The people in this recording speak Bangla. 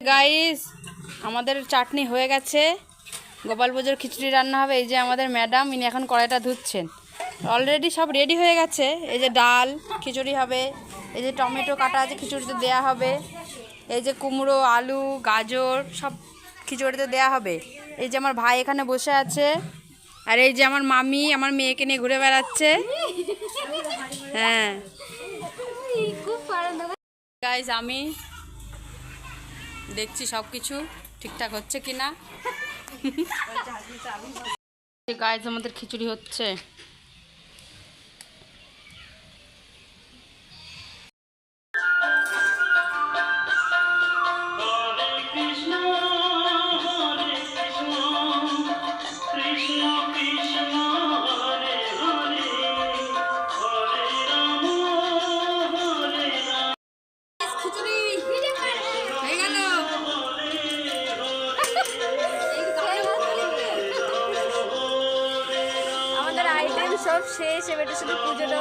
গাইস আমাদের চাটনি হয়ে গেছে, গোপাল পুজোর খিচুড়ি রান্না হবে। এই যে আমাদের ম্যাডাম, ইনি এখন কড়াইটা ধুচ্ছেন। অলরেডি সব রেডি হয়ে গেছে। এই যে ডাল খিচুড়ি হবে, এই যে টমেটো কাটা আছে খিচুড়িতে দেয়া হবে, এই যে কুমড়ো আলু গাজর সব খিচুড়িতে দেয়া হবে। এই যে আমার ভাই এখানে বসে আছে, আর এই যে আমার মামি আমার মেয়েকে নিয়ে ঘুরে বেড়াচ্ছে। হ্যাঁ গাইস, আমি দেখছি সব কিছু ঠিকঠাক হচ্ছে কিনা। গাইস আমাদের খিচুড়ি হচ্ছে। আমাদের আইটেম সব শেষ, এবার শুধু পুজোটা